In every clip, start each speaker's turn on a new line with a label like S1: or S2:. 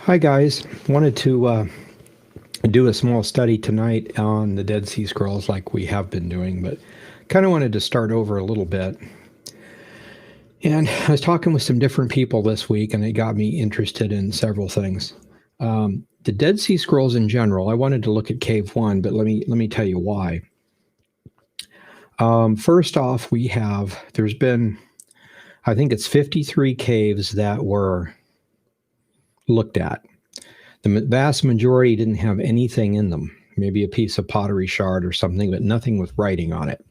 S1: Hi guys, wanted to do a small study tonight on the Dead Sea Scrolls like we have been doing, but kind of wanted to start over a little bit. And I was talking with some different people this week, and it got me interested in several things. The Dead Sea Scrolls in general, I wanted to look at Cave One, but let me tell you why. First off, there's been, I think it's 53 caves that were looked at. The vast majority didn't have anything in them, maybe a piece of pottery shard or something, but nothing with writing on it.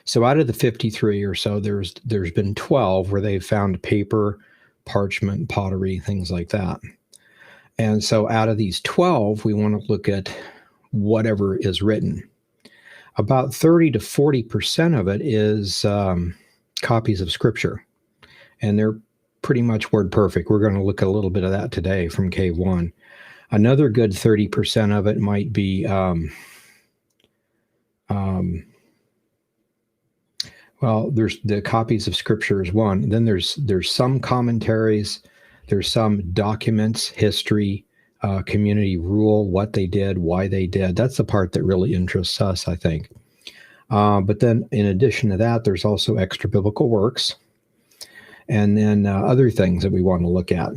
S1: So out of the 53 or so, there's been 12 where they've found paper, parchment, pottery, things like that. And so out of these 12, we want to look at whatever is written. About 30 to 40% of it is copies of scripture, and they're pretty much word perfect. We're going to look at a little bit of that today from Cave One. Another good 30% of it might be, well, there's the copies of scripture is one. Then there's some commentaries, there's some documents, history, community rule, what they did, why they did. That's the part that really interests us, I think. But then in addition to that, there's also extra biblical works, and then other things that we want to look at.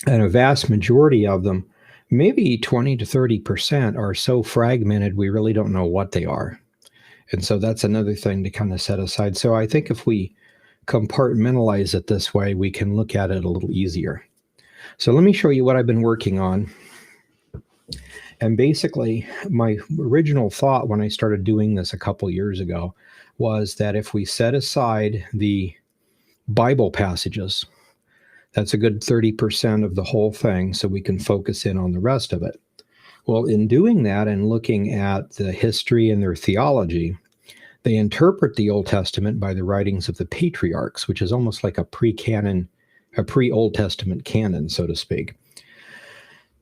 S1: And a vast majority of them, maybe 20 to 30%, are so fragmented we really don't know what they are. And so that's another thing to kind of set aside. So I think if we compartmentalize it this way, we can look at it a little easier. So let me show you what I've been working on. And basically, my original thought when I started doing this a couple years ago was that if we set aside the Bible passages, that's a good 30% of the whole thing, so we can focus in on the rest of it. Well, in doing that and looking at the history and their theology, they interpret the Old Testament by the writings of the patriarchs, which is almost like a pre-canon, a pre-Old Testament canon, so to speak.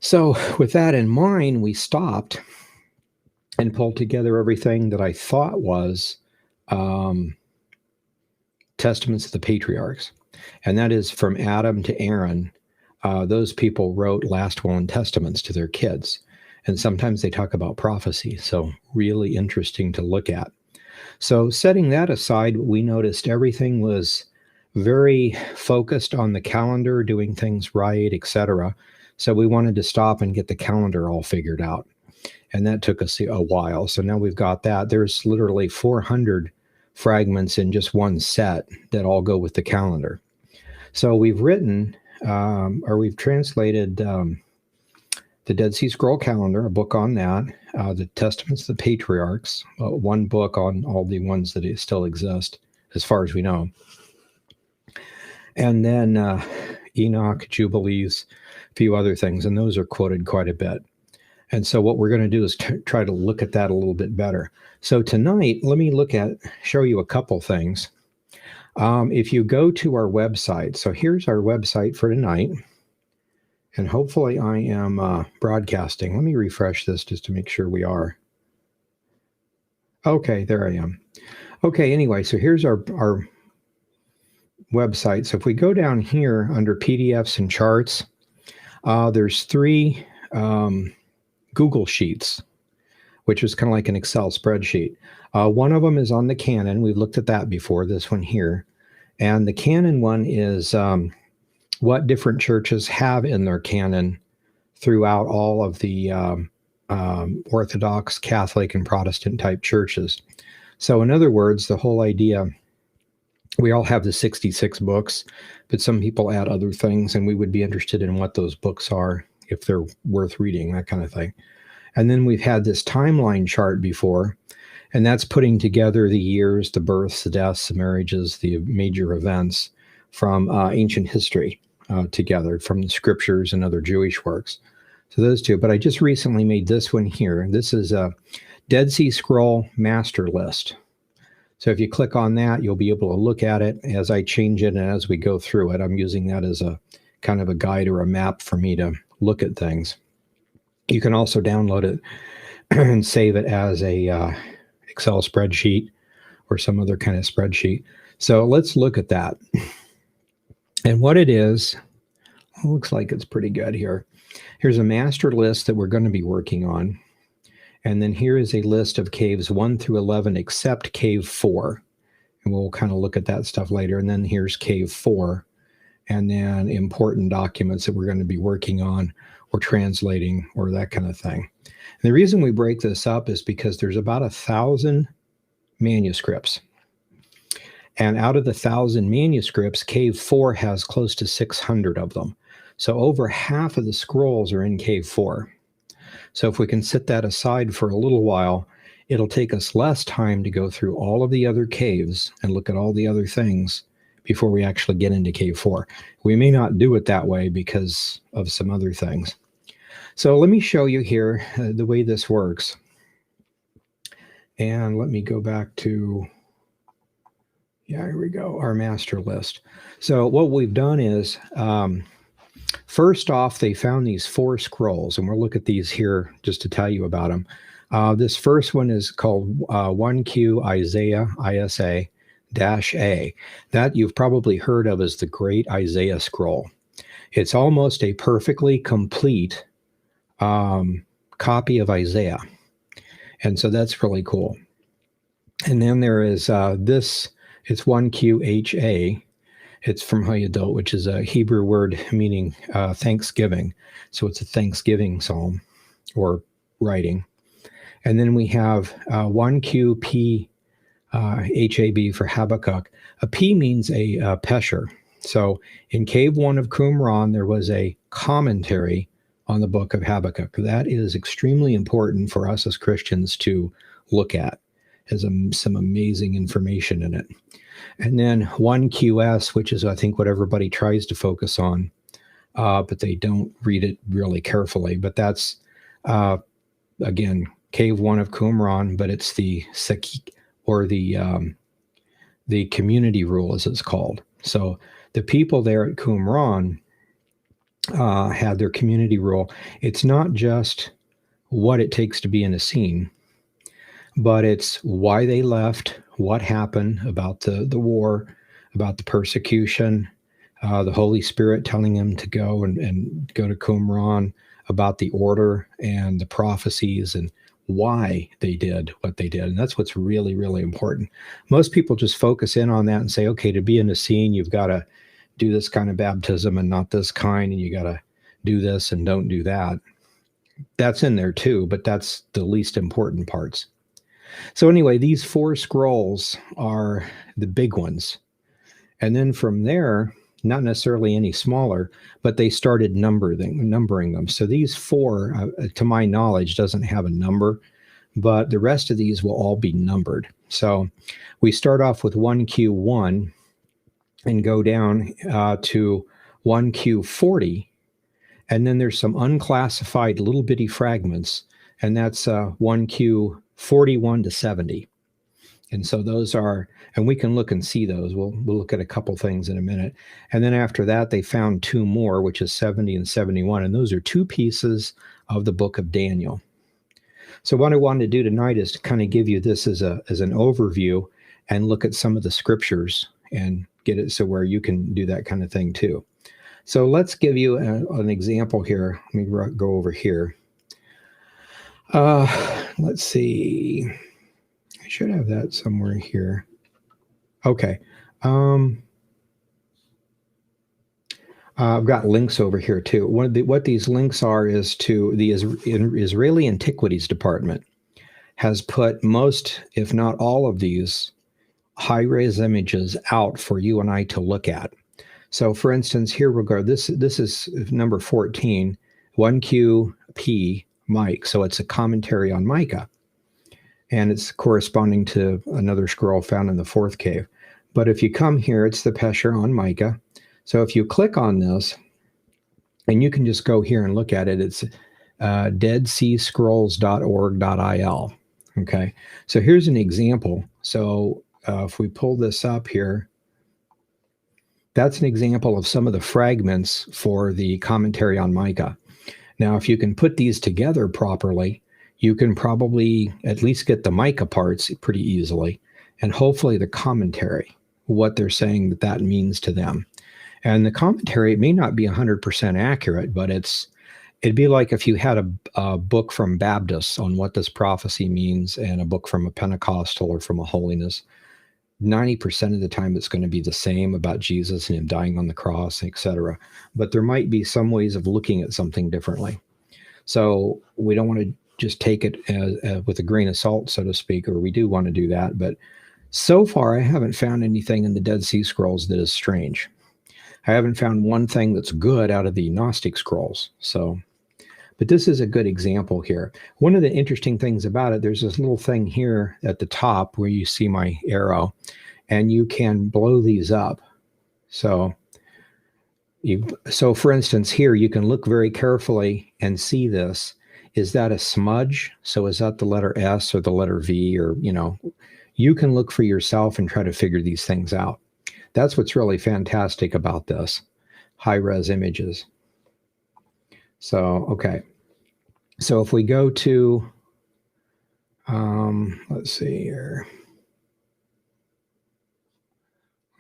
S1: So with that in mind, we stopped and pulled together everything that I thought was Testaments of the Patriarchs. And that is from Adam to Aaron. Those people wrote last will and testaments to their kids. And sometimes they talk about prophecy. So really interesting to look at. So setting that aside, we noticed everything was very focused on the calendar, doing things right, etc. So we wanted to stop and get the calendar all figured out. And that took us a while. So now we've got that. There's literally 400 fragments in just one set that all go with the calendar. So we've written, or we've translated the Dead Sea Scroll Calendar, a book on that, the Testaments of the Patriarchs, one book on all the ones that still exist, as far as we know. And then Enoch, Jubilees, a few other things, and those are quoted quite a bit. And so what we're going to do is try to look at that a little bit better. So tonight, let me show you a couple things. If you go to our website, so here's our website for tonight, and hopefully I am broadcasting. Let me refresh this just to make sure we are. Okay, there I am. Okay, anyway, so here's our website. So if we go down here under PDFs and charts, there's 3 Google Sheets, which is kind of like an Excel spreadsheet. One of them is on the canon. We've looked at that before, this one here. And the canon one is what different churches have in their canon throughout all of the Orthodox, Catholic, and Protestant type churches. So in other words, the whole idea, we all have the 66 books, but some people add other things, and we would be interested in what those books are, if they're worth reading, that kind of thing. And then we've had this timeline chart before, and that's putting together the years, the births, the deaths, the marriages, the major events from ancient history together, from the scriptures and other Jewish works. So those two. But I just recently made this one here. This is a Dead Sea Scroll Master List. So if you click on that, you'll be able to look at it as I change it and as we go through it. I'm using that as a kind of a guide or a map for me to look at things. You can also download it and save it as a Excel spreadsheet or some other kind of spreadsheet. So let's look at that. And what it is, looks like it's pretty good here. Here's a master list that we're going to be working on. And then here is a list of caves 1 through 11, except cave 4. And we'll kind of look at that stuff later. And then here's cave 4. And then important documents that we're going to be working on or translating or that kind of thing. And the reason we break this up is because there's about 1,000 manuscripts. And out of the 1,000 manuscripts, cave 4 has close to 600 of them. So over half of the scrolls are in cave 4. So if we can set that aside for a little while, it'll take us less time to go through all of the other caves and look at all the other things before we actually get into cave 4. We may not do it that way because of some other things. So let me show you here the way this works. And let me go back to, here we go, our master list. So what we've done is, first off, they found these 4 scrolls, and we'll look at these here just to tell you about them. This first one is called 1Q Isaiah, ISA-A. That you've probably heard of as the Great Isaiah Scroll. It's almost a perfectly complete copy of Isaiah. And so that's really cool. And then there is this, it's 1QHA. It's from Hayadot, which is a Hebrew word meaning thanksgiving. So it's a Thanksgiving psalm or writing. And then we have 1QP HAB for Habakkuk. A P means a pesher. So in Cave 1 of Qumran, there was a commentary on the book of Habakkuk. That is extremely important for us as Christians to look at. It has some amazing information in it. And then 1QS, which is, I think, what everybody tries to focus on, but they don't read it really carefully. But that's, again, Cave 1 of Qumran, but it's the Sakik, or the community rule, as it's called. So the people there at Qumran had their community rule. It's not just what it takes to be in a scene, but it's why they left, what happened about the war, about the persecution, the Holy Spirit telling them to go and go to Qumran, about the order and the prophecies and why they did what they did. And that's what's really, really important. Most people just focus in on that and say, okay, to be in a scene, you've got to do this kind of baptism and not this kind, and you got to do this and don't do that. That's in there too, but that's the least important parts. So anyway, these 4 scrolls are the big ones. And then from there, not necessarily any smaller, but they started numbering them. So these 4, to my knowledge, doesn't have a number, but the rest of these will all be numbered. So we start off with 1Q1 and go down to 1Q40. And then there's some unclassified little bitty fragments, and that's 1Q41 to 70. And so those are, and we can look and see those. We'll look at a couple things in a minute. And then after that, they found 2 more, which is 70 and 71. And those are 2 pieces of the book of Daniel. So what I wanted to do tonight is to kind of give you this as an overview and look at some of the scriptures and get it so where you can do that kind of thing too. So let's give you an example here. Let me go over here. Let's see. I should have that somewhere here. Okay. I've got links over here too. What these links are is to the Israeli Antiquities Department has put most, if not all of these high-res images out for you and I to look at. So for instance, here we'll go. This is number 14, 1QP Mike. So it's a commentary on Micah. And it's corresponding to another scroll found in the 4th cave. But if you come here, it's the Pesher on Micah. So if you click on this, and you can just go here and look at it, it's deadseascrolls.org.il. Okay, so here's an example. So if we pull this up here, that's an example of some of the fragments for the commentary on Micah. Now, if you can put these together properly, you can probably at least get the Micah parts pretty easily, and hopefully the commentary, what they're saying that means to them. And the commentary, it may not be 100% accurate, but it'd be like if you had a book from Baptists on what this prophecy means and a book from a Pentecostal or from a holiness. 90% of the time it's going to be the same about Jesus and him dying on the cross, etc. But there might be some ways of looking at something differently. So we don't want to just take it with a grain of salt, so to speak, or we do want to do that. But so far, I haven't found anything in the Dead Sea Scrolls that is strange. I haven't found one thing that's good out of the Gnostic scrolls. So, but this is a good example here. One of the interesting things about it, there's this little thing here at the top where you see my arrow, and you can blow these up. So for instance, here you can look very carefully and see this. Is that a smudge? So is that the letter S or the letter V, or, you can look for yourself and try to figure these things out. That's what's really fantastic about this, high-res images. So, okay. So if we go to, let's see here.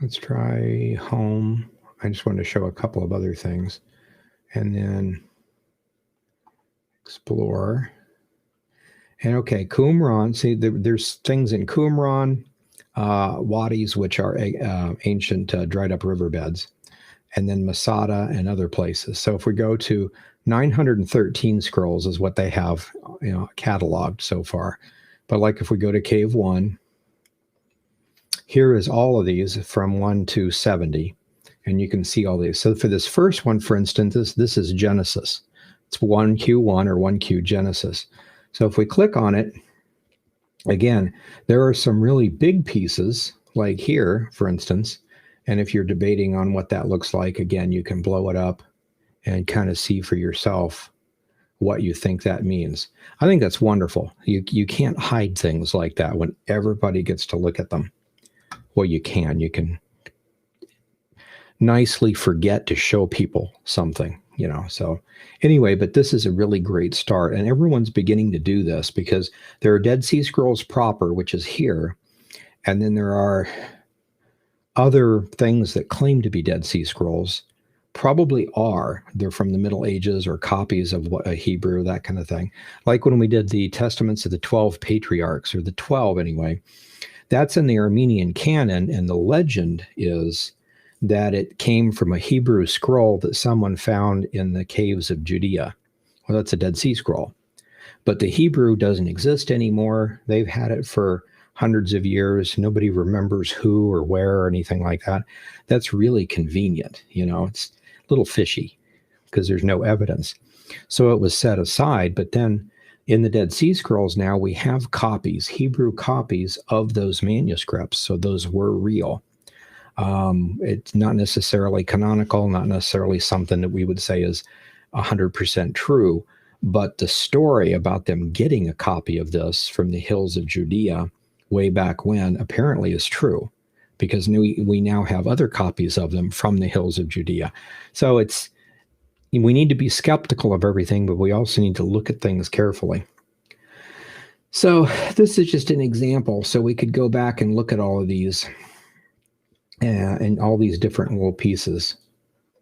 S1: Let's try home. I just want to show a couple of other things. And then explore. And okay, Qumran, see, there's things in Qumran, wadis, which are ancient dried up riverbeds, and then Masada and other places. So if we go to 913 scrolls is what they have, cataloged so far. But like if we go to Cave 1, here is all of these from 1 to 70, and you can see all these. So for this first one, for instance, this is Genesis. It's 1Q1 or 1Q Genesis. So if we click on it, again, there are some really big pieces, like here, for instance. And if you're debating on what that looks like, again, you can blow it up and kind of see for yourself what you think that means. I think that's wonderful. You can't hide things like that when everybody gets to look at them. Well, you can nicely forget to show people something, so anyway, but this is a really great start, and everyone's beginning to do this because there are Dead Sea Scrolls proper, which is here, and then there are other things that claim to be Dead Sea Scrolls, probably are. They're from the Middle Ages or copies of a Hebrew, that kind of thing. Like when we did the Testaments of the 12 Patriarchs, or the 12 anyway, that's in the Armenian canon, and the legend is that it came from a Hebrew scroll that someone found in the caves of Judea. Well, that's a Dead Sea Scroll. But the Hebrew doesn't exist anymore. They've had it for hundreds of years. Nobody remembers who or where or anything like that. That's really convenient. It's a little fishy because there's no evidence. So it was set aside. But then in the Dead Sea Scrolls now, we have copies, Hebrew copies of those manuscripts. So those were real. It's not necessarily canonical, not necessarily something that we would say is 100% true, but the story about them getting a copy of this from the hills of Judea way back when apparently is true, because we now have other copies of them from the hills of Judea. So we need to be skeptical of everything, but we also need to look at things carefully. So this is just an example. So we could go back and look at all of these and all these different little pieces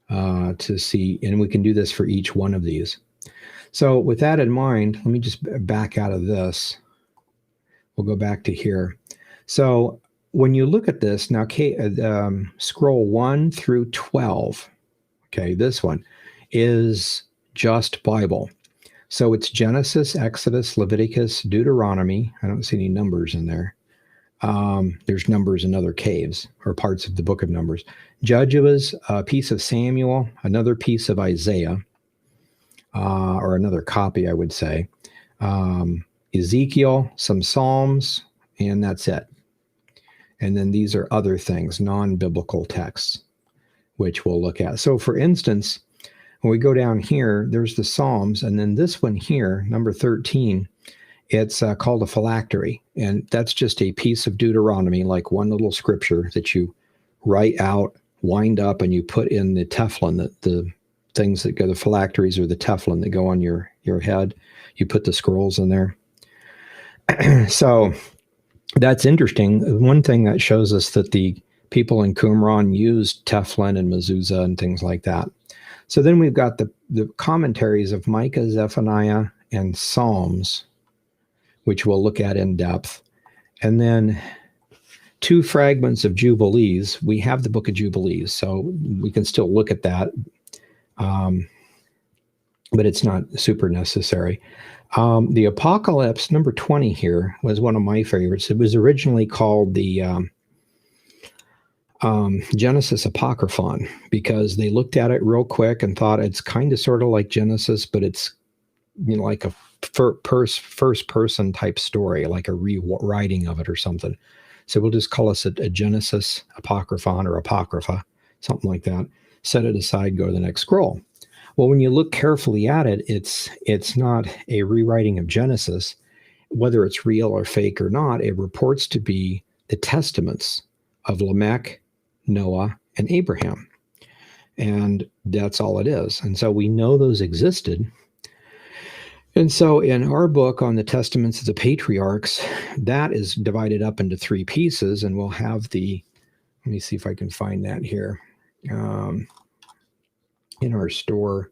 S1: to see, and we can do this for each one of these. So with that in mind, let me just back out of this. We'll go back to here. So when you look at this now, scroll 1 through 12, okay, this one is just Bible. So it's Genesis, Exodus, Leviticus, Deuteronomy. I don't see any numbers in there. There's numbers in other caves or parts of the book of Numbers. Judges, a piece of Samuel, another piece of Isaiah, or another copy, I would say. Ezekiel, some Psalms, and that's it. And then these are other things, non-biblical texts, which we'll look at. So for instance, when we go down here, there's the Psalms, and then this one here, number 13, it's called a phylactery, and that's just a piece of Deuteronomy, like one little scripture that you write out, wind up, and you put in the teflon, the things that go, the phylacteries or the teflon that go on your head. You put the scrolls in there. So that's interesting. One thing that shows us that the people in Qumran used Teflon and mezuzah and things like that. So then we've got the commentaries of Micah, Zephaniah, and Psalms, which we'll look at in depth. And then 2 fragments of Jubilees. We have the book of Jubilees, so we can still look at that, but it's not super necessary. The Apocalypse, number 20 here, was one of my favorites. It was originally called the Genesis Apocryphon, because they looked at it real quick and thought it's kind of sort of like Genesis, but it's, you know, like a first person type story, like a rewriting of it or something. So we'll just call us a Genesis Apocryphon or Apocrypha, something like that. Set it aside, go to the next scroll. Well, when you look carefully at it, it's not a rewriting of Genesis. Whether it's real or fake or not, it reports to be the testaments of Lamech, Noah, and Abraham. And that's all it is. And so we know those existed. And so in our book on the Testaments of the Patriarchs, that is divided up into 3 pieces, and we'll have let me see if I can find that here. In our store,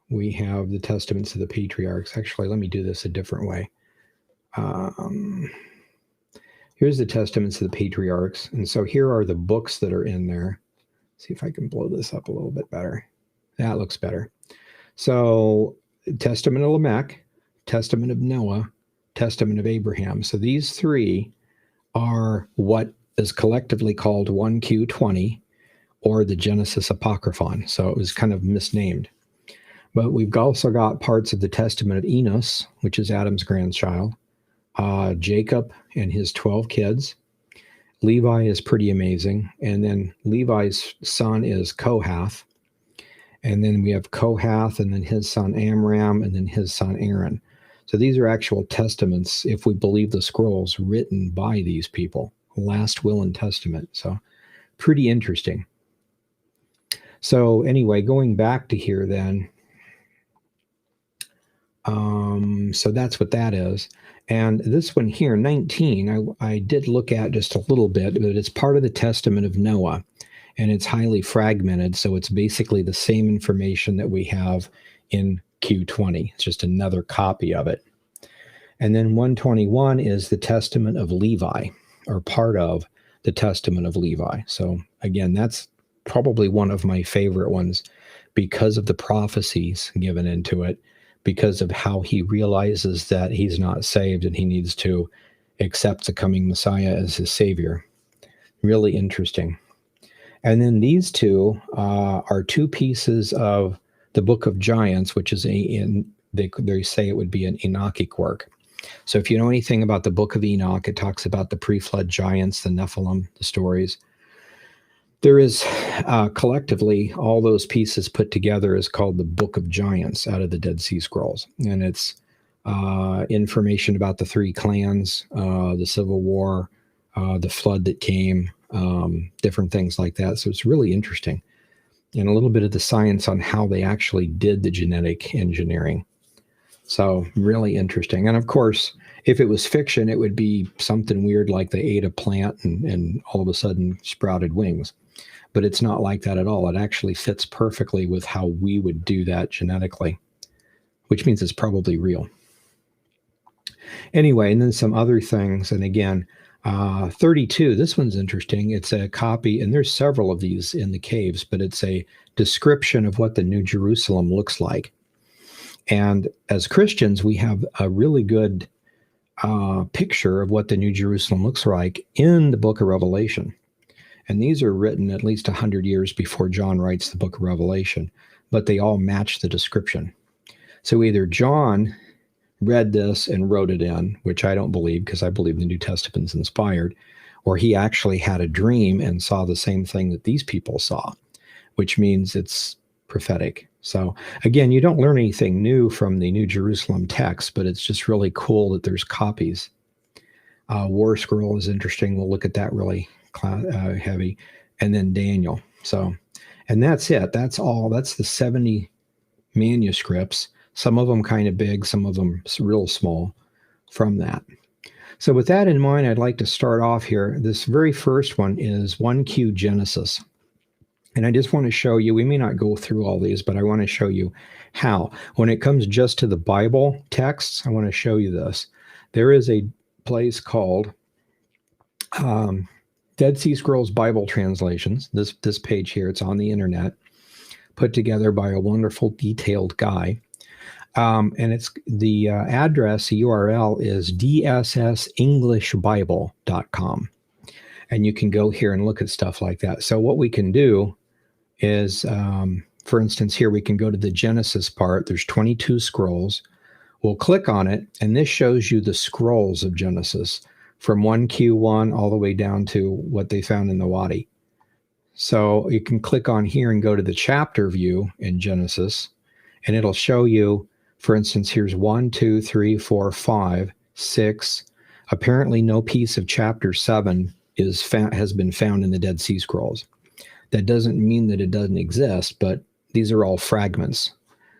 S1: we have the Testaments of the Patriarchs. Actually, let me do this a different way. Here's the Testaments of the Patriarchs. And so here are the books that are in there. See if I can blow this up a little bit better. That looks better. So Testament of Lamech, Testament of Noah, Testament of Abraham. So these 3 are what is collectively called 1Q20, or the Genesis Apocryphon. So it was kind of misnamed. But we've also got parts of the Testament of Enos, which is Adam's grandchild, Jacob and his 12 kids. Levi is pretty amazing. And then Levi's son is Kohath. And then we have Kohath, and then his son Amram, and then his son Aaron. So these are actual testaments, if we believe the scrolls, written by these people. Last will and testament. So pretty interesting. So anyway, going back to here then. So that's what that is. And this one here, 19, I did look at just a little bit, but it's part of the Testament of Noah. And it's highly fragmented, so it's basically the same information that we have in Q20. It's just another copy of it. And then 121 is the Testament of Levi, or part of the Testament of Levi. So again, that's probably one of my favorite ones because of the prophecies given into it, because of how he realizes that he's not saved and he needs to accept the coming Messiah as his savior. Really interesting. And then these 2 are 2 pieces of the Book of Giants, which is they say it would be an Enochic work. So if you know anything about the Book of Enoch, it talks about the pre-flood giants, the Nephilim, the stories. There is collectively all those pieces put together is called the Book of Giants out of the Dead Sea Scrolls. And it's information about the 3 clans, the Civil War, the flood that came, different things like that. So it's really interesting. And a little bit of the science on how they actually did the genetic engineering. So really interesting. And of course, if it was fiction, it would be something weird like they ate a plant and all of a sudden sprouted wings. But it's not like that at all. It actually fits perfectly with how we would do that genetically, which means it's probably real. Anyway, and then some other things. And again, 32, this one's interesting. It's a copy, and there's several of these in the caves, but it's a description of what the New Jerusalem looks like. And as Christians, we have a really good picture of what the New Jerusalem looks like in the book of Revelation. And these are written at least 100 years before John writes the book of Revelation, but they all match the description. So either John read this and wrote it in, which I don't believe, because I believe the New Testament's inspired, or he actually had a dream and saw the same thing that these people saw, which means it's prophetic. So again, you don't learn anything new from the New Jerusalem text, but it's just really cool that there's copies. War Scroll is interesting. We'll look at that really heavy. And then Daniel. So, and that's it. That's all. That's the 70 manuscripts. Some of them kind of big, some of them real small from that. So with that in mind, I'd like to start off here. This very first one is 1Q Genesis. And I just want to show you, we may not go through all these, but I want to show you how. When it comes just to the Bible texts, I want to show you this. There is a place called Dead Sea Scrolls Bible Translations. This page here, it's on the internet, put together by a wonderful, detailed guy. And it's the address, the URL is dssenglishbible.com. And you can go here and look at stuff like that. So what we can do is, for instance, here we can go to the Genesis part. There's 22 scrolls. We'll click on it, and this shows you the scrolls of Genesis from 1Q1 all the way down to what they found in the Wadi. So you can click on here and go to the chapter view in Genesis, and it'll show you, for instance, here's 1, 2, 3, 4, 5, 6. Apparently no piece of chapter 7 has been found in the Dead Sea Scrolls. That doesn't mean that it doesn't exist, but these are all fragments.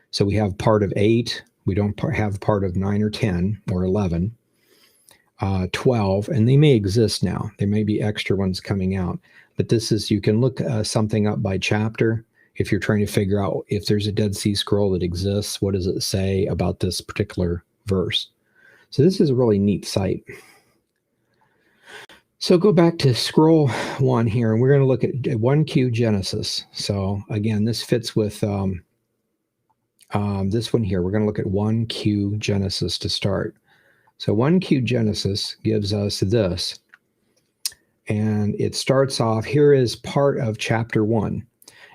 S1: So we have part of 8. We don't have part of 9 or 10 or 11, 12, and they may exist now. There may be extra ones coming out. But this is, you can look something up by chapter. If you're trying to figure out if there's a Dead Sea Scroll that exists, what does it say about this particular verse? So this is a really neat site. So go back to scroll 1 here, and we're going to look at 1Q Genesis. So again, this fits with this one here. We're going to look at 1Q Genesis to start. So 1Q Genesis gives us this. And it starts off, here is part of chapter 1.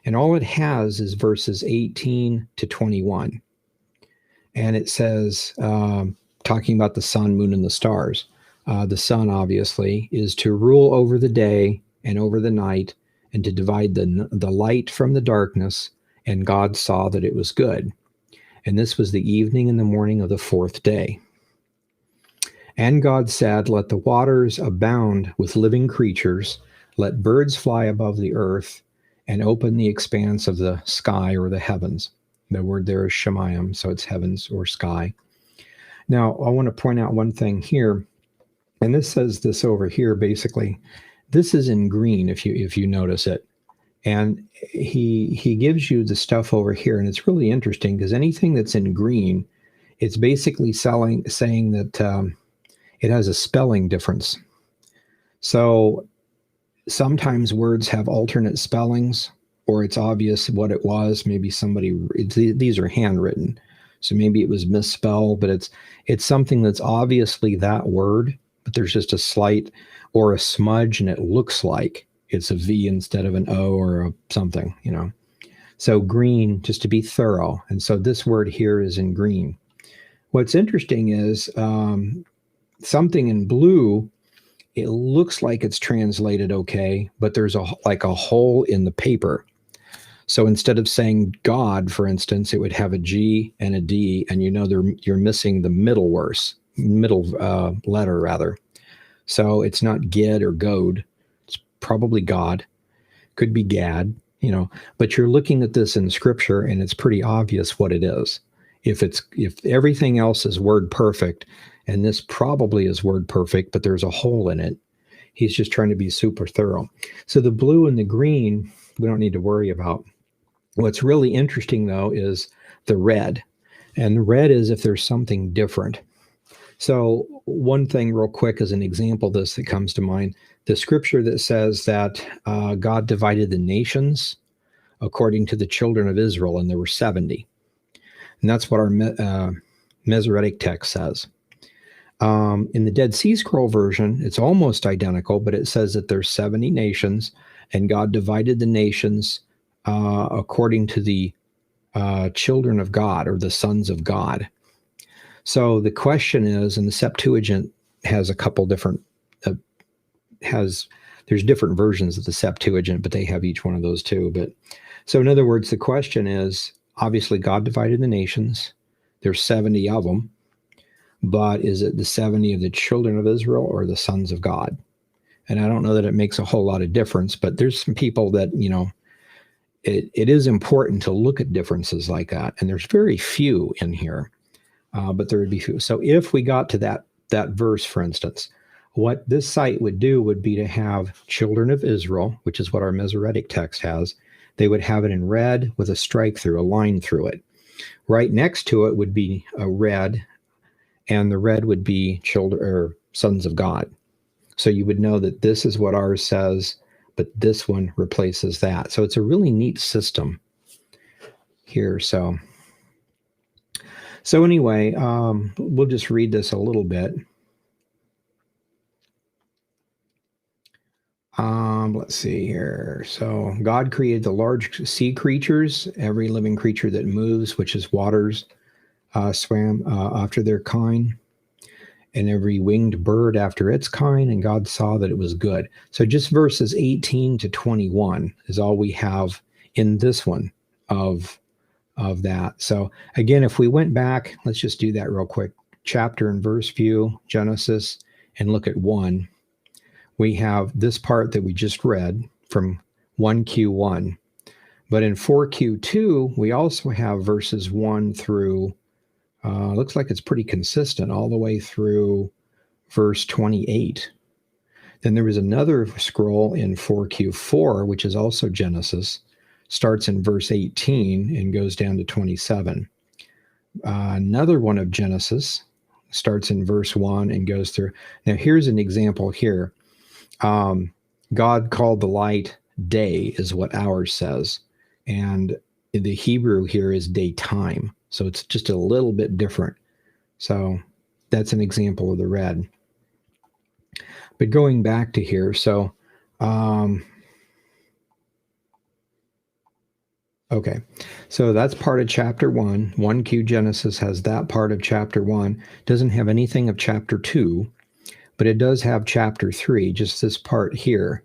S1: And all it has is verses 18 to 21. And it says, talking about the sun, moon, and the stars. The sun, obviously, is to rule over the day and over the night, and to divide the light from the darkness. And God saw that it was good. And this was the evening and the morning of the 4th day. And God said, let the waters abound with living creatures, let birds fly above the earth, and open the expanse of the sky or the heavens. The word there is shemayim, so it's heavens or sky. Now, I want to point out one thing here. And this says this over here, basically. This is in green, if you notice it. And he gives you the stuff over here, and it's really interesting because anything that's in green, it's basically saying that it has a spelling difference. So sometimes words have alternate spellings, or it's obvious what it was. Maybe these are handwritten, so maybe it was misspelled, but it's something that's obviously that word, but there's just a slight or a smudge, and it looks like it's a V instead of an O or a something, you know. So green, just to be thorough. And so this word here is in green. What's interesting is something in blue, it looks like it's translated okay, but there's a hole in the paper. So instead of saying God, for instance, it would have a G and a D, and you're missing the middle letter rather. So it's not Gid or God. It's probably God. Could be Gad, but you're looking at this in scripture and it's pretty obvious what it is. If everything else is word perfect, and this probably is word perfect, but there's a hole in it, he's just trying to be super thorough. So the blue and the green, we don't need to worry about. What's really interesting, though, is the red. And the red is if there's something different. So one thing real quick as an example of this that comes to mind, the scripture that says that God divided the nations according to the children of Israel, and there were 70. And that's what our Masoretic text says. In the Dead Sea Scroll version, it's almost identical, but it says that there's 70 nations, and God divided the nations according to the children of God, or the sons of God. So the question is, and the Septuagint has a couple different, there's different versions of the Septuagint, but they have each one of those too. But so in other words, the question is, obviously God divided the nations. There's 70 of them, but is it the 70 of the children of Israel or the sons of God? And I don't know that it makes a whole lot of difference, but there's some people that, it is important to look at differences like that. And there's very few in here, but there would be few. So if we got to that verse, for instance, what this site would do would be to have children of Israel, which is what our Masoretic text has. They would have it in red with a strike through, a line through it. Right next to it would be a red, and the red would be children or sons of God. So you would know that this is what ours says, but this one replaces that. So it's a really neat system here. So anyway, we'll just read this a little bit. Let's see here. So God created the large sea creatures, every living creature that moves, which is waters, swam after their kind, and every winged bird after its kind, and God saw that it was good. So just verses 18 to 21 is all we have in this one of that. So again, if we went back, let's just do that real quick. Chapter and verse view, Genesis, and look at 1. We have this part that we just read from 1Q1. But in 4Q2, we also have verses 1 through, looks like it's pretty consistent, all the way through verse 28. Then there was another scroll in 4Q4, which is also Genesis, starts in verse 18 and goes down to 27. Another one of Genesis starts in verse 1 and goes through. Now, here's an example here. God called the light day, is what ours says. And the Hebrew here is daytime. So it's just a little bit different. So that's an example of the red. But going back to here, so, okay, so that's part of chapter 1. 1Q Genesis has that part of chapter 1. Doesn't have anything of chapter 2, but it does have chapter 3, just this part here.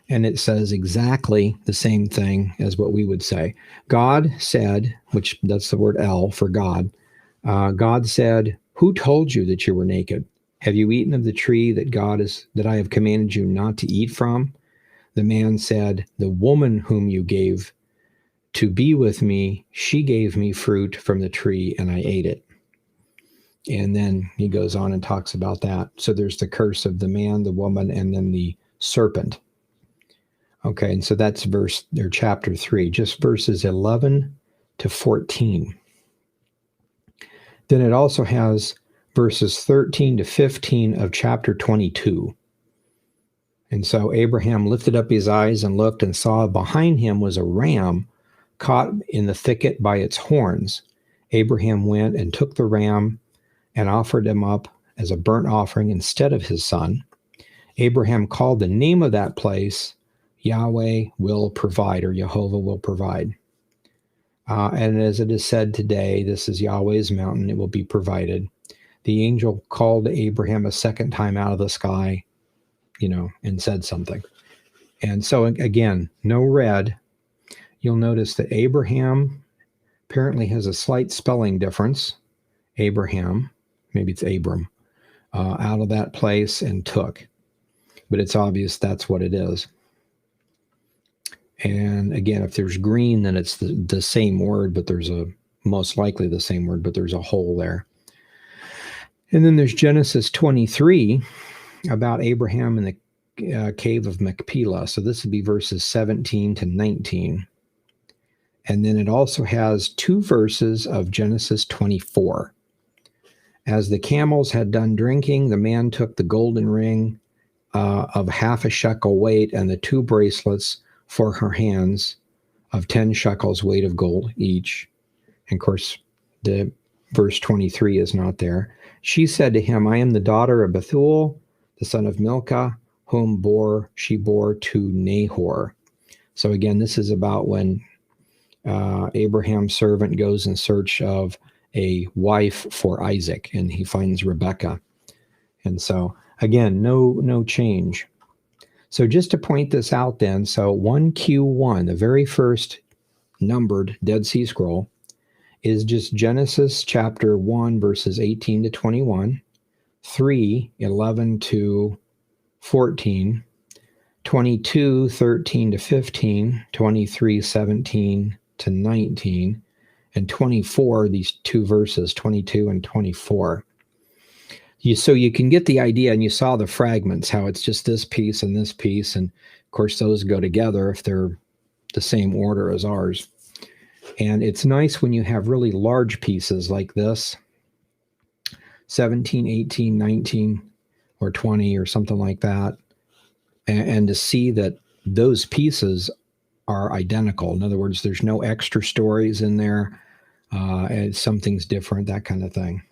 S1: And it says exactly the same thing as what we would say. God said, which that's the word El for God. God said, "Who told you that you were naked? Have you eaten of the tree that I have commanded you not to eat from?" The man said, "The woman whom you gave to be with me, she gave me fruit from the tree and I ate it." And then he goes on and talks about that. So there's the curse of the man, the woman, and then the serpent. Okay, and so that's chapter 3, just verses 11 to 14. Then it also has verses 13 to 15 of chapter 22. And so Abraham lifted up his eyes and looked and saw behind him was a ram caught in the thicket by its horns. Abraham went and took the ram and offered him up as a burnt offering instead of his son. Abraham called the name of that place Yahweh will provide, or Jehovah will provide. And as it is said today, this is Yahweh's mountain, it will be provided. The angel called Abraham a second time out of the sky, and said something. And so again, no red. You'll notice that Abraham apparently has a slight spelling difference. Abraham, maybe it's Abram, out of that place and took. But it's obvious that's what it is. And again, if there's green, then it's the same word, but there's most likely the same word, but there's a hole there. And then there's Genesis 23 about Abraham in the cave of Machpelah. So this would be verses 17 to 19. And then it also has 2 verses of Genesis 24. As the camels had done drinking, the man took the golden ring of half a shekel weight and the 2 bracelets for her hands of 10 shekels weight of gold each. And of course, the verse 23 is not there. She said to him, "I am the daughter of Bethuel, the son of Milcah, whom she bore to Nahor." So again, this is about when Abraham's servant goes in search of a wife for Isaac, and he finds Rebekah. And so again, no change. So just to point this out then, so 1Q1, the very first numbered Dead Sea Scroll, is just Genesis chapter 1, verses 18 to 21, 3, 11 to 14, 22, 13 to 15, 23, 17 to 19, and 24, these 2 verses, 22 and 24. So you can get the idea, and you saw the fragments, how it's just this piece and this piece, and of course those go together if they're the same order as ours. And it's nice when you have really large pieces like this, 17, 18, 19, or 20 or something like that, and to see that those pieces are identical. In other words, there's no extra stories in there, and something's different, that kind of thing.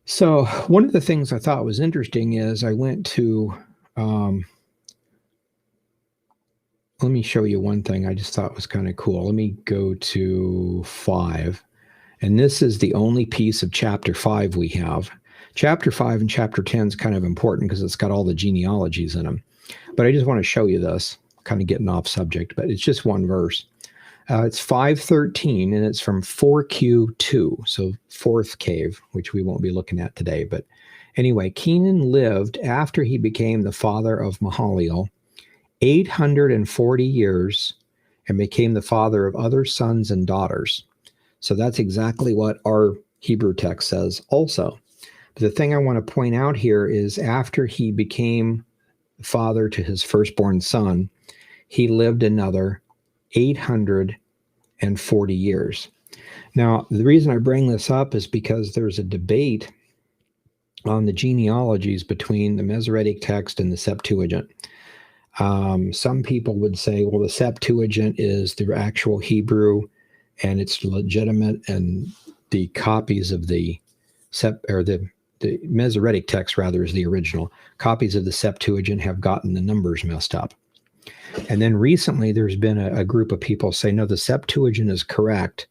S1: So one of the things I thought was interesting is I went to, let me show you one thing I just thought was kind of cool. Let me go to 5. And this is the only piece of chapter 5 we have. Chapter 5 and chapter 10 is kind of important because it's got all the genealogies in them. But I just want to show you this, kind of getting off subject, but it's just one verse. It's 5:13, and it's from 4Q2, so fourth cave, which we won't be looking at today. But anyway, Kenan lived after he became the father of Mahalalel 840 years and became the father of other sons and daughters. So that's exactly what our Hebrew text says also. But the thing I want to point out here is after he became father to his firstborn son, he lived another 840 years. Now, the reason I bring this up is because there's a debate on the genealogies between the Masoretic text and the Septuagint. Some people would say, well, the Septuagint is the actual Hebrew and it's legitimate, and the copies of the Masoretic text, rather, is the original. Copies of the Septuagint have gotten the numbers messed up. And then recently there's been a group of people say, no, the Septuagint is correct.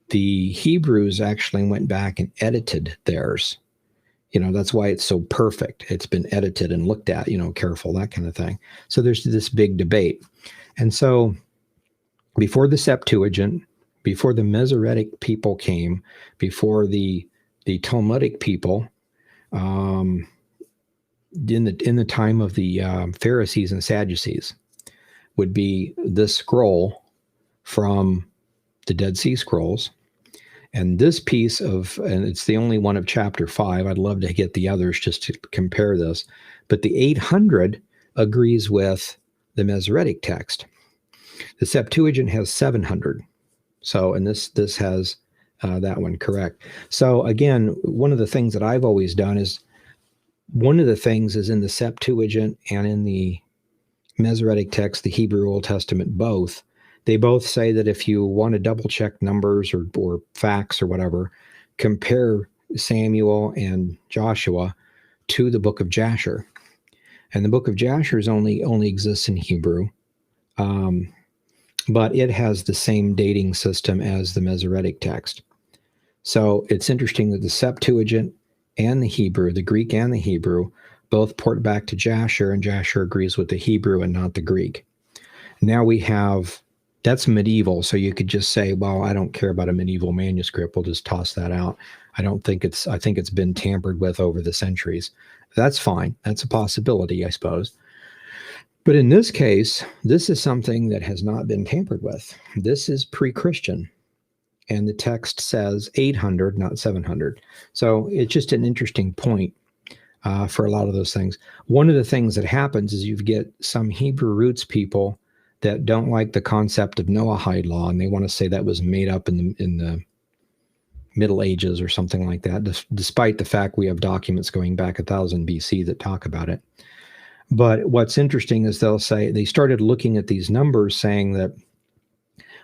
S1: The Hebrews actually went back and edited theirs. That's why it's so perfect. It's been edited and looked at, careful, that kind of thing. So there's this big debate. And so before the Septuagint, before the Masoretic people came, before the Talmudic people, in the time of the Pharisees and Sadducees, would be this scroll from the Dead Sea Scrolls. And this piece and it's the only one of chapter 5. I'd love to get the others just to compare this. But the 800 agrees with the Masoretic text. The Septuagint has 700. So, and this has that one correct. So again, one of the things that I've always done is, one of the things is in the Septuagint and in the Masoretic text, the Hebrew Old Testament, both, they both say that if you want to double check numbers or facts or whatever, compare Samuel and Joshua to the book of Jasher. And the book of Jasher only exists in Hebrew, but it has the same dating system as the Masoretic text. So it's interesting that the Septuagint and the Hebrew, the Greek and the Hebrew, both port back to Jasher, and Jasher agrees with the Hebrew and not the Greek. Now we have, that's medieval, so you could just say, well, I don't care about a medieval manuscript. We'll just toss that out. I think it's been tampered with over the centuries. That's fine. That's a possibility, I suppose. But in this case, this is something that has not been tampered with. This is pre-Christian. And the text says 800, not 700. So it's just an interesting point for a lot of those things. One of the things that happens is you get some Hebrew roots people that don't like the concept of Noahide law, and they want to say that was made up in the Middle Ages or something like that, despite the fact we have documents going back 1000 BC that talk about it. But what's interesting is they'll say, they started looking at these numbers saying that,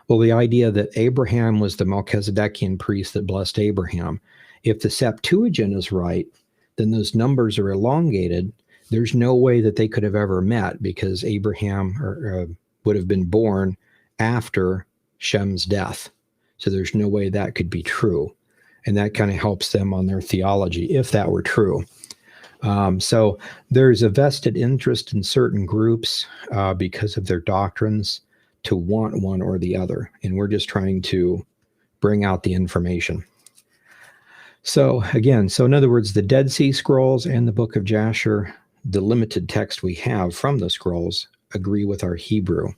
S1: well, the idea that Abraham was the Melchizedekian priest that blessed Abraham, if the Septuagint is right, then those numbers are elongated. There's no way that they could have ever met, because Abraham would have been born after Shem's death. So there's no way that could be true. And that kind of helps them on their theology, if that were true. So there's a vested interest in certain groups because of their doctrines to want one or the other. And we're just trying to bring out the information. So again, in other words, the Dead Sea Scrolls and the book of Jasher, the limited text we have from the scrolls, agree with our Hebrew.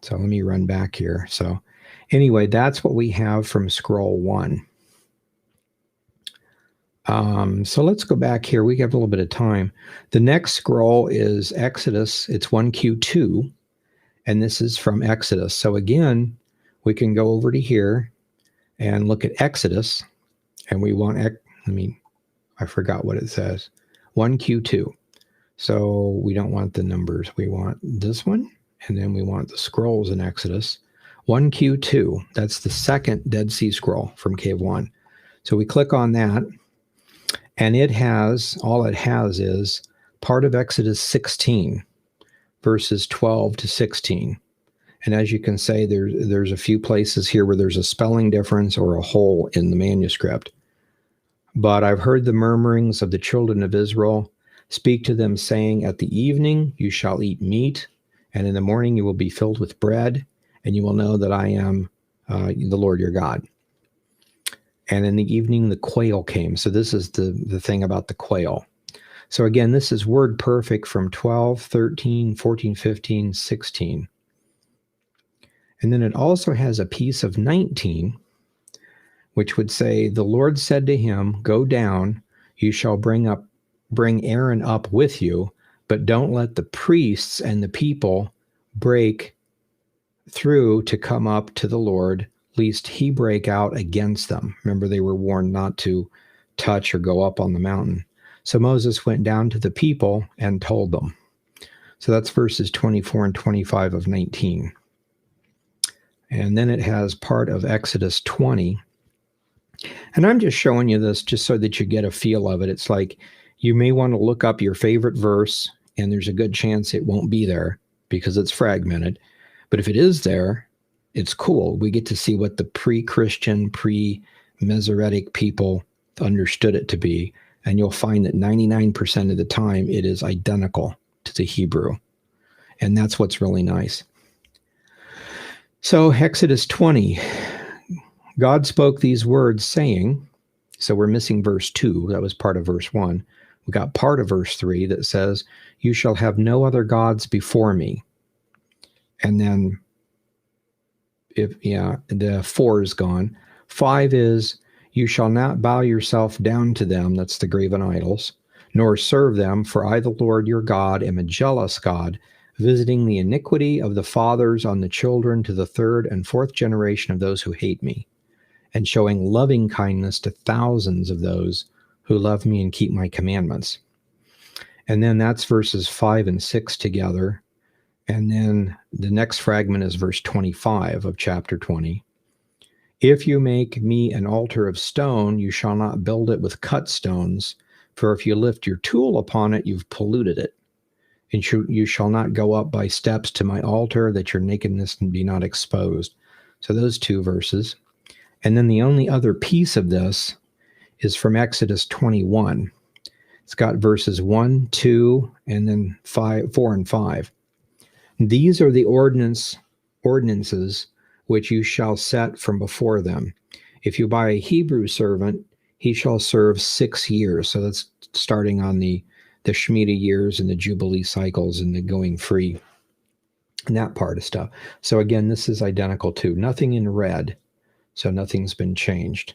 S1: So let me run back here. So anyway, that's what we have from scroll 1. So let's go back here. We have a little bit of time. The next scroll is Exodus. It's 1Q2, and this is from Exodus. So again, we can go over to here and look at Exodus, and we want, I forgot what it says, 1Q2. So we don't want the numbers. We want this one, and then we want the scrolls in Exodus. 1Q2, that's the second Dead Sea Scroll from Cave 1. So we click on that, and all it has is part of Exodus 16, verses 12 to 16. And as you can say, there's a few places here where there's a spelling difference or a hole in the manuscript. But I've heard the murmurings of the children of Israel. Speak to them, saying, at the evening you shall eat meat, and in the morning you will be filled with bread, and you will know that I am the Lord your God. And in the evening the quail came. So this is the thing about the quail. So again, this is word perfect from 12, 13, 14, 15, 16. And then it also has a piece of 19, which would say, the Lord said to him, go down, you shall bring Aaron up with you, but don't let the priests and the people break through to come up to the Lord, lest he break out against them. Remember, they were warned not to touch or go up on the mountain. So Moses went down to the people and told them. So that's verses 24 and 25 of 19. And then it has part of Exodus 20. And I'm just showing you this just so that you get a feel of it. It's like you may want to look up your favorite verse, and there's a good chance it won't be there because it's fragmented. But if it is there, it's cool. We get to see what the pre-Christian, pre-Masoretic people understood it to be. And you'll find that 99% of the time it is identical to the Hebrew. And that's what's really nice. So Exodus 20, God spoke these words saying, so we're missing verse 2. That was part of verse 1. We got part of verse 3 that says, you shall have no other gods before me. And then, the 4 is gone. 5 is, you shall not bow yourself down to them, that's the graven idols, nor serve them, for I, the Lord your God, am a jealous God, visiting the iniquity of the fathers on the children to the 3rd and 4th generation of those who hate me, and showing loving kindness to thousands of those who love me and keep my commandments. And then that's verses 5 and 6 together. And then the next fragment is verse 25 of chapter 20. If you make me an altar of stone, you shall not build it with cut stones, for if you lift your tool upon it, you've polluted it. And you shall not go up by steps to my altar, that your nakedness be not exposed. So those 2 verses. And then the only other piece of this is from Exodus 21. It's got verses 1, 2, and then 4 and 5. These are the ordinances which you shall set from before them. If you buy a Hebrew servant, he shall serve 6 years. So that's starting on the Shemitah years and the Jubilee cycles and the going free and that part of stuff. So again, this is identical too. Nothing in red. So nothing's been changed.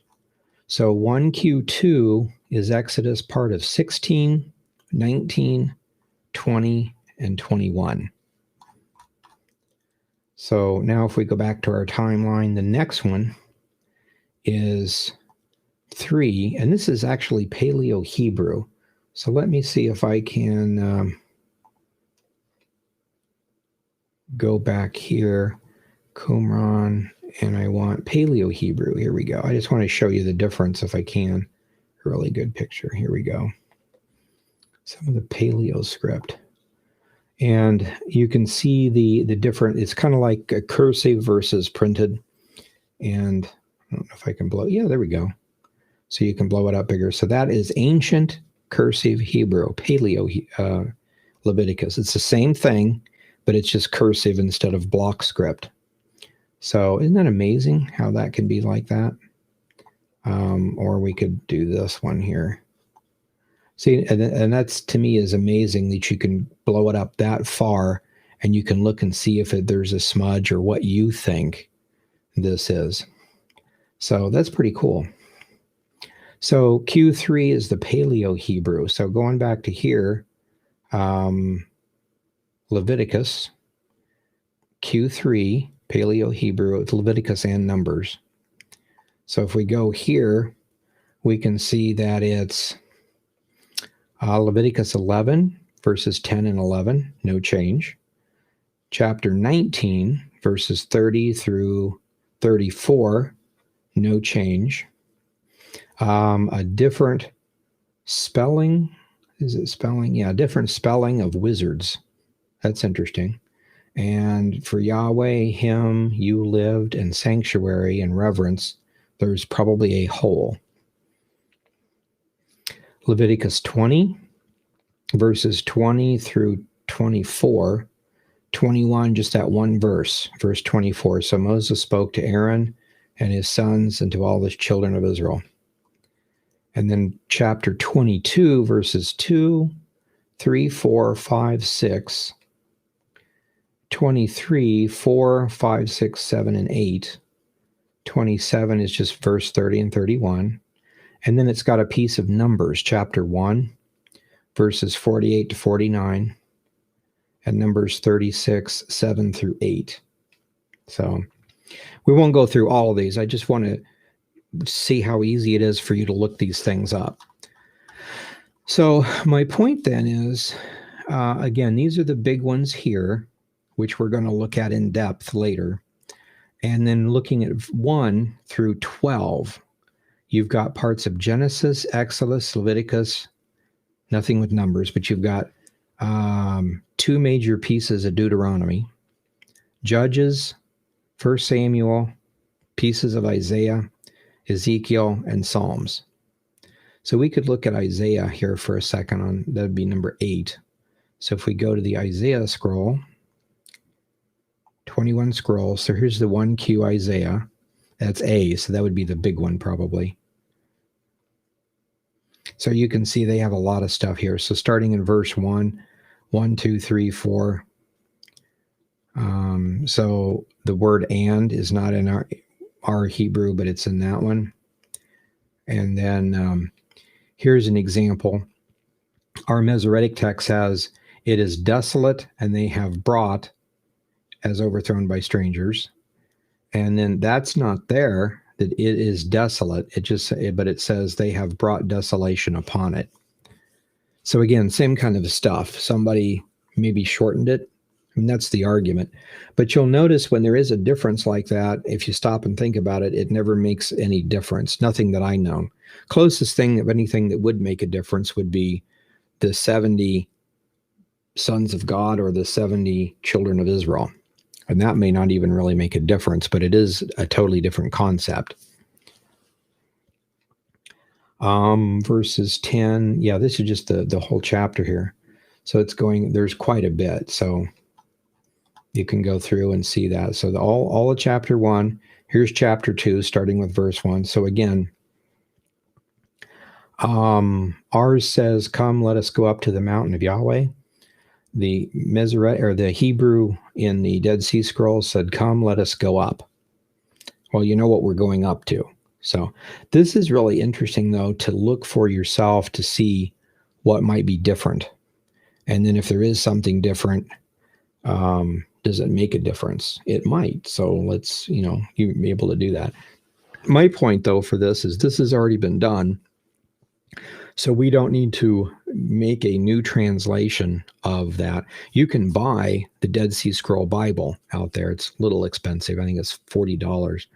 S1: So 1Q2 is Exodus part of 16, 19, 20, and 21. So now if we go back to our timeline, the next one is 3, and this is actually Paleo-Hebrew. So let me see if I can go back here, Qumran, and I want Paleo-Hebrew. Here we go. I just want to show you the difference if I can. Really good picture. Here we go. Some of the Paleo script. And you can see the different, it's kind of like a cursive versus printed. And I don't know if I can blow, yeah, there we go. So you can blow it up bigger. So that is ancient cursive Hebrew, Paleo Leviticus. It's the same thing, but it's just cursive instead of block script. So isn't that amazing how that can be like that? Or we could do this one here. See, and that's, to me, is amazing that you can blow it up that far and you can look and see if there's a smudge or what you think this is. So that's pretty cool. So Q3 is the Paleo Hebrew. So going back to here, Leviticus, Q3, Paleo Hebrew, Leviticus and Numbers. So if we go here, we can see that it's Leviticus 11, verses 10 and 11, no change. Chapter 19, verses 30 through 34, no change. A different spelling. Is it spelling? Yeah, different spelling of wizards. That's interesting. And for Yahweh, him, you lived, and sanctuary and reverence, there's probably a hole. Leviticus 20, verses 20 through 24. 21, just that one verse, verse 24. So Moses spoke to Aaron and his sons and to all the children of Israel. And then chapter 22, verses 2, 3, 4, 5, 6, 23, 4, 5, 6, 7, and 8. 27 is just verse 30 and 31. And then it's got a piece of Numbers, chapter 1, verses 48 to 49, and Numbers 36, 7 through 8. So we won't go through all of these. I just want to see how easy it is for you to look these things up. So my point then is, again, these are the big ones here, which we're going to look at in depth later. And then looking at 1 through 12, you've got parts of Genesis, Exodus, Leviticus, nothing with Numbers, but you've got 2 major pieces of Deuteronomy, Judges, 1 Samuel, pieces of Isaiah, Ezekiel, and Psalms. So we could look at Isaiah here for a second. That'd be number 8. So if we go to the Isaiah scroll, 21 scrolls. So here's the 1Q Isaiah. That's A, so that would be the big one probably. So you can see they have a lot of stuff here. So starting in verse 1, 1, 2, 3, 4. So the word "and" is not in our Hebrew, but it's in that one. And then here's an example. Our Masoretic text says, "It is desolate, and they have brought as overthrown by strangers." And then that's not there, that it is desolate. But it says they have brought desolation upon it. So again, same kind of stuff. Somebody maybe shortened it. I mean, that's the argument. But you'll notice when there is a difference like that, if you stop and think about it, it never makes any difference. Nothing that I know. Closest thing of anything that would make a difference would be the 70 sons of God or the 70 children of Israel. And that may not even really make a difference, but it is a totally different concept. Verses 10. Yeah, this is just the whole chapter here. So there's quite a bit. So you can go through and see that. So all of chapter 1, here's chapter 2, starting with verse 1. So again, ours says, "Come, let us go up to the mountain of Yahweh." The Masoretic, or the Hebrew in the Dead Sea Scrolls, said, "Come, let us go up." Well, you know what we're going up to. So this is really interesting, though, to look for yourself to see what might be different. And then if there is something different, does it make a difference? It might. So let's, you be able to do that. My point, though, for this has already been done. So we don't need to make a new translation of that. You can buy the Dead Sea Scroll Bible out there. It's a little expensive. I think it's $40.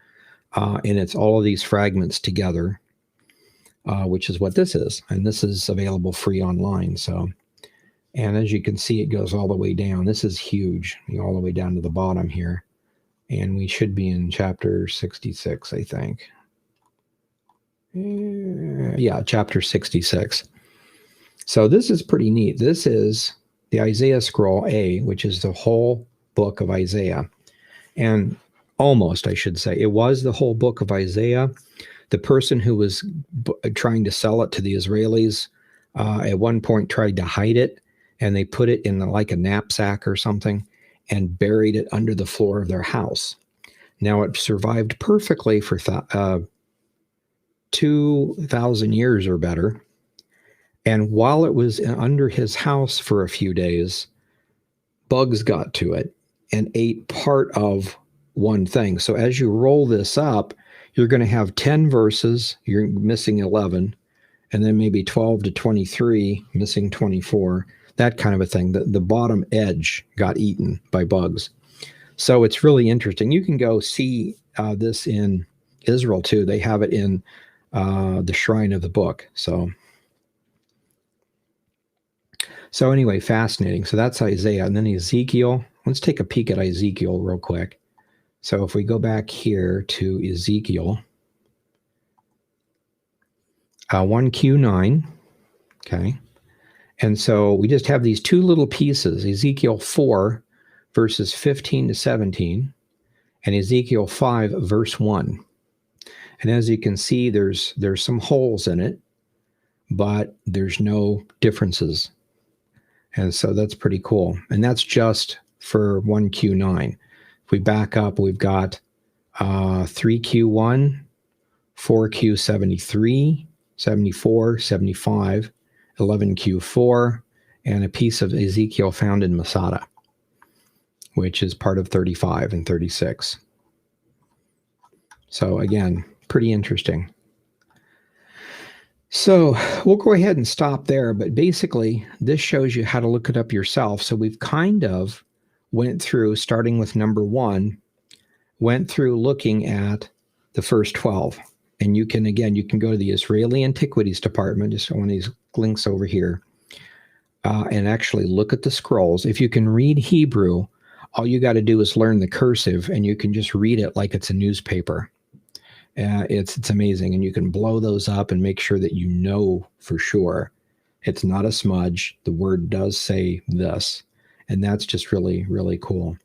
S1: And it's all of these fragments together, which is what this is. And this is available free online. So, and as you can see, it goes all the way down. This is huge, all the way down to the bottom here. And we should be in chapter 66, I think. Yeah, chapter 66. So this is pretty neat. This is the Isaiah Scroll A, which is the whole book of Isaiah. And almost, I should say, it was the whole book of Isaiah. The person who was trying to sell it to the Israelis at one point tried to hide it, and they put it in like a knapsack or something and buried it under the floor of their house. Now, it survived perfectly for 2,000 years or better. And while it was under his house for a few days, bugs got to it and ate part of one thing. So as you roll this up, you're going to have 10 verses, you're missing 11, and then maybe 12 to 23, missing 24, that kind of a thing. The bottom edge got eaten by bugs. So it's really interesting. You can go see this in Israel too. They have it in the Shrine of the Book. So anyway, fascinating. So that's Isaiah. And then Ezekiel. Let's take a peek at Ezekiel real quick. So if we go back here to Ezekiel, 1Q9, okay. And so we just have these two little pieces, Ezekiel 4, verses 15 to 17, and Ezekiel 5, verse 1. And as you can see, there's some holes in it, but there's no differences. And so that's pretty cool. And that's just for 1Q9. If we back up, we've got 3Q1, 4Q73, 74, 75, 11Q4, and a piece of Ezekiel found in Masada, which is part of 35 and 36. So again, pretty interesting. So we'll go ahead and stop there, but basically this shows you how to look it up yourself. So we've kind of went through, starting with number 1, went through looking at the first 12. And you can, again, you can go to the Israeli Antiquities Department, just one of these links over here, and actually look at the scrolls. If you can read Hebrew, all you got to do is learn the cursive, and you can just read it like it's a newspaper. It's amazing, and you can blow those up and make sure that you know for sure it's not a smudge. The word does say this, and that's just really, really cool.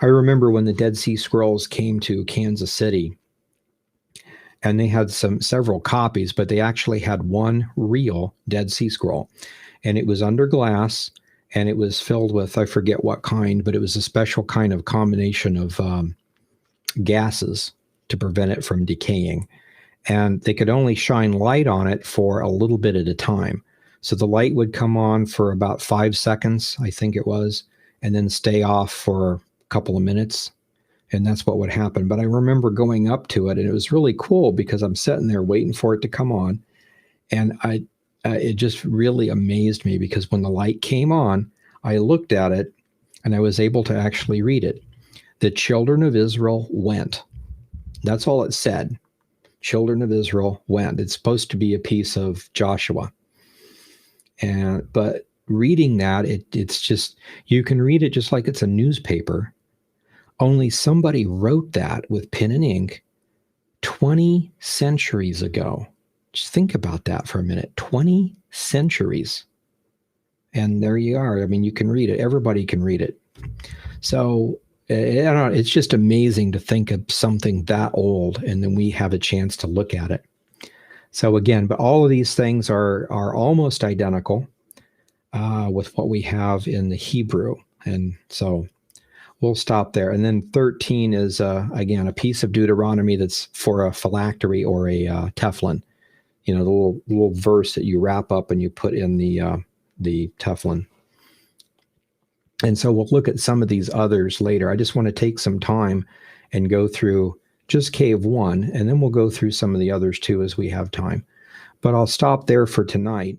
S1: I remember when the Dead Sea Scrolls came to Kansas City, and they had several copies, but they actually had one real Dead Sea Scroll, and it was under glass, and it was filled with, I forget what kind, but it was a special kind of combination of gases to prevent it from decaying. And they could only shine light on it for a little bit at a time. So the light would come on for about 5 seconds, I think it was, and then stay off for a couple of minutes. And that's what would happen. But I remember going up to it, and it was really cool because I'm sitting there waiting for it to come on. And it just really amazed me, because when the light came on, I looked at it and I was able to actually read it. The children of Israel went. That's all it said. Children of Israel went. It's supposed to be a piece of Joshua. But reading that, it's just, you can read it just like it's a newspaper. Only somebody wrote that with pen and ink 20 centuries ago. Just think about that for a minute. 20 centuries. And there you are. I mean, you can read it. Everybody can read it. So I don't know, it's just amazing to think of something that old, and then we have a chance to look at it. So again, but all of these things are almost identical with what we have in the Hebrew. And so we'll stop there. And then 13 is, again, a piece of Deuteronomy that's for a phylactery or a teflon. You know, the little verse that you wrap up and you put in the teflon. And so we'll look at some of these others later. I just want to take some time and go through just Cave 1, and then we'll go through some of the others too as we have time. But I'll stop there for tonight.